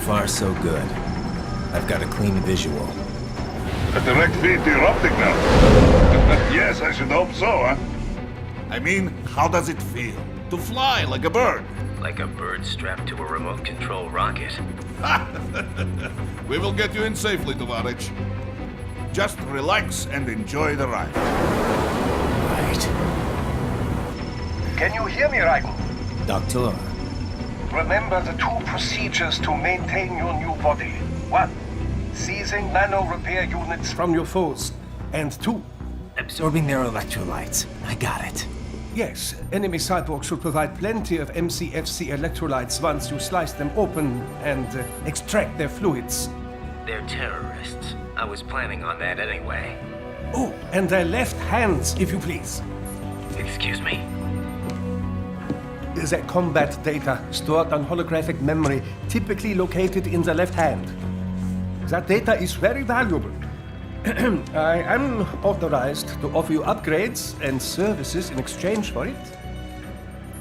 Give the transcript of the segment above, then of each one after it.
far, so good. I've got a clean visual. A direct feed to your optic now. Yes, I should hope so, huh? I mean, how does it feel? To fly like a bird? Like a bird strapped to a remote control rocket. We will get you in safely, Tovarich. Just relax and enjoy the ride. Right. Can you hear me, Raiko? Doctor. Remember the two procedures to maintain your new body. 1. Seizing nano-repair units from your foes. And 2. Absorbing their electrolytes. I got it. Yes, enemy cyborgs should provide plenty of MCFC electrolytes once you slice them open and extract their fluids. They're terrorists. I was planning on that anyway. Oh, and their left hands, if you please. Excuse me? The combat data stored on holographic memory, typically located in the left hand. That data is very valuable. I am authorized to offer you upgrades and services in exchange for it.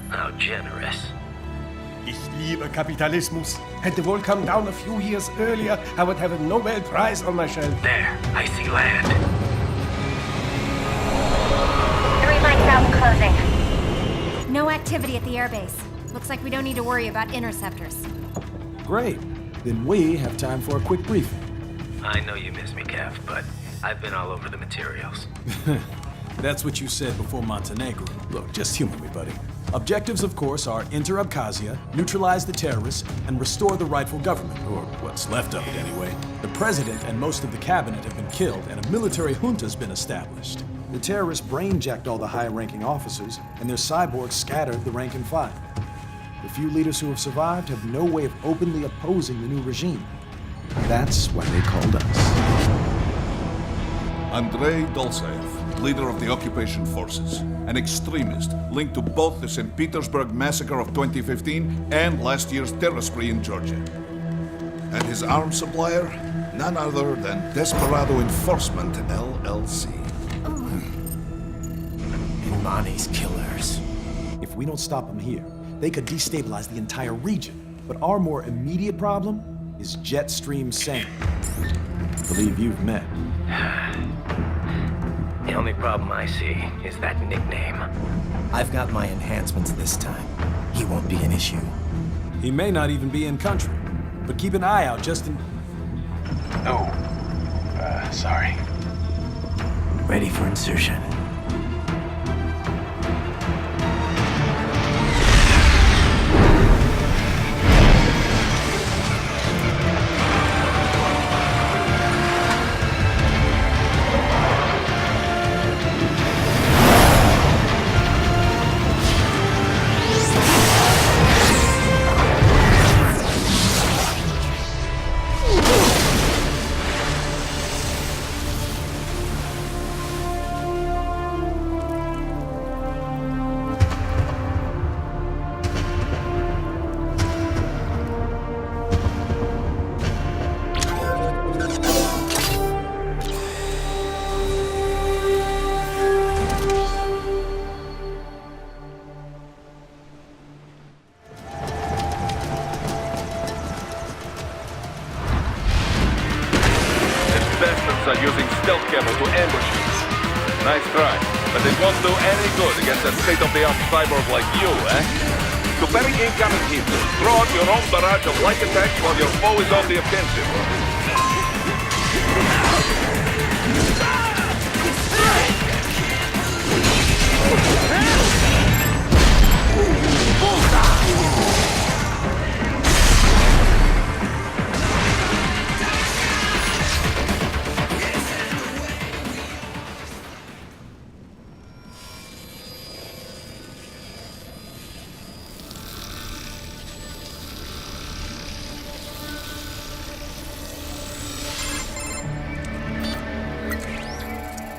How generous. Ich liebe Kapitalismus. Had the wall come down a few years earlier, I would have a Nobel Prize on my shelf. There, I see land. 3 mics out and closing. No activity at the airbase. Looks like we don't need to worry about interceptors. Great. Then we have time for a quick briefing. I know you miss me, Kev, but I've been all over the materials. That's what you said before Montenegro. Look, just humor me, buddy. Objectives, of course, are enter Abkhazia, neutralize the terrorists, and restore the rightful government, or what's left of it anyway. The president and most of the cabinet have been killed, and a military junta's been established. The terrorists brain-jacked all the high-ranking officers, and their cyborgs scattered the rank and file. The few leaders who have survived have no way of openly opposing the new regime. That's why they called us. Andrei Dolzaev, leader of the occupation forces, an extremist linked to both the St. Petersburg massacre of 2015 and last year's terror spree in Georgia. And his arms supplier, none other than Desperado Enforcement, LLC. Imani's killers. If we don't stop them here, they could destabilize the entire region. But our more immediate problem is Jetstream Sam. Believe you've met. The only problem I see is that nickname. I've got my enhancements this time. He won't be an issue. He may not even be in country, but keep an eye out just in... Oh, sorry. Ready for insertion. Bastards are using stealth camera to ambush you. Nice try, but it won't do any good against a state-of-the-art cyborg like you, eh? To bury incoming hits, throw out your own barrage of light attacks while your foe is on the offensive.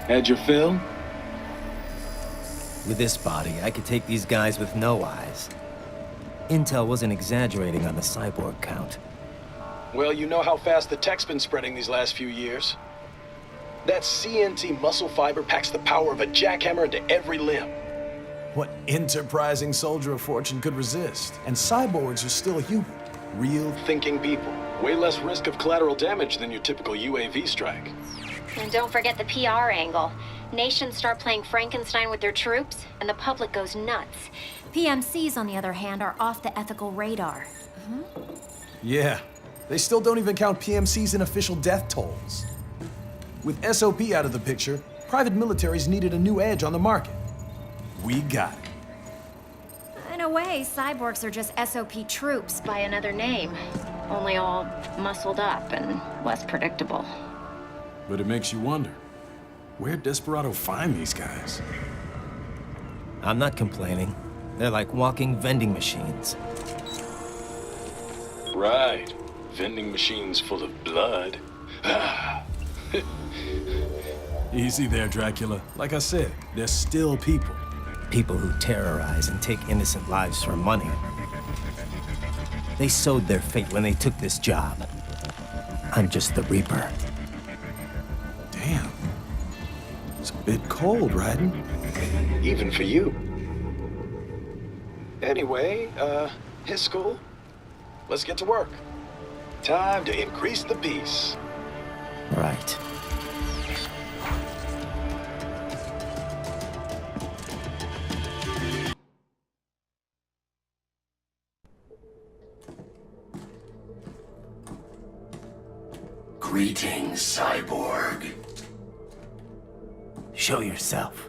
Had your fill? With this body, I could take these guys with no eyes. Intel wasn't exaggerating on the cyborg count. Well, you know how fast the tech's been spreading these last few years. That CNT muscle fiber packs the power of a jackhammer into every limb. What enterprising soldier of fortune could resist? And cyborgs are still human. Real Thinking people. Way less risk of collateral damage than your typical UAV strike. And don't forget the PR angle. Nations start playing Frankenstein with their troops, and the public goes nuts. PMCs, on the other hand, are off the ethical radar. Yeah, they still don't even count PMCs in official death tolls. With SOP out of the picture, private militaries needed a new edge on the market. We got it. In a way, cyborgs are just SOP troops by another name. Only all muscled up and less predictable. But it makes you wonder, where'd Desperado find these guys? I'm not complaining. They're like walking vending machines. Right. Vending machines full of blood. Easy there, Dracula. Like I said, they're still people. People who terrorize and take innocent lives for money. They sowed their fate when they took this job. I'm just the Reaper. Damn. It's a bit cold, Raiden. Even for you. Anyway, his school. Let's get to work. Time to increase the peace. Right. Greetings, cyborg. Show yourself.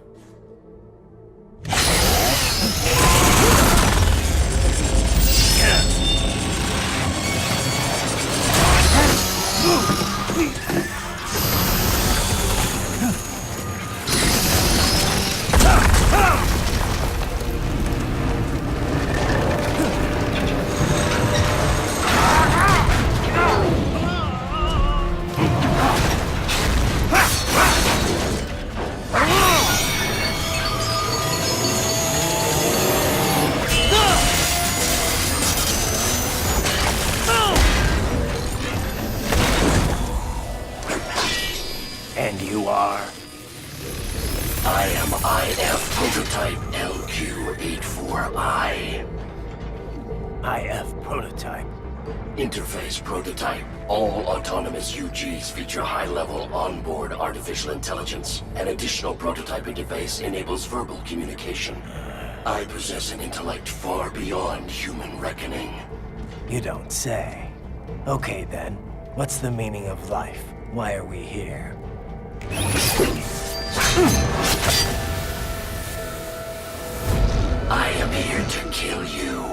And you are? I am IF Prototype LQ84I. IF Prototype. Interface Prototype. All autonomous UGs feature high-level onboard artificial intelligence. An additional prototype interface enables verbal communication. I possess an intellect far beyond human reckoning. You don't say. Okay then, what's the meaning of life? Why are we here? I am here to kill you.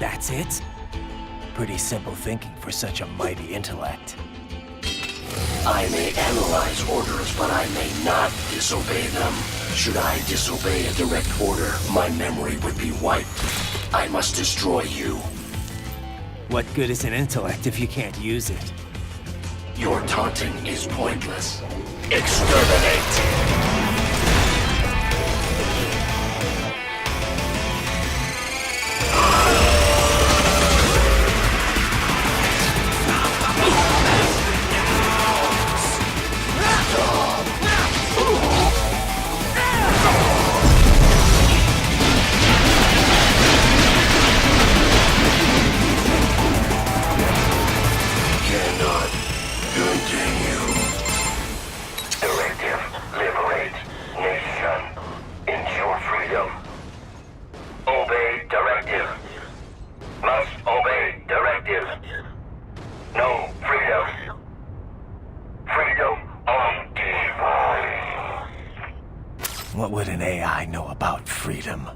That's it? Pretty simple thinking for such a mighty intellect. I may analyze orders, but I may not disobey them. Should I disobey a direct order, my memory would be wiped. I must destroy you. What good is an intellect if you can't use it? Your taunting is pointless. Exterminate! No freedom. Freedom on device. What would an AI know about freedom?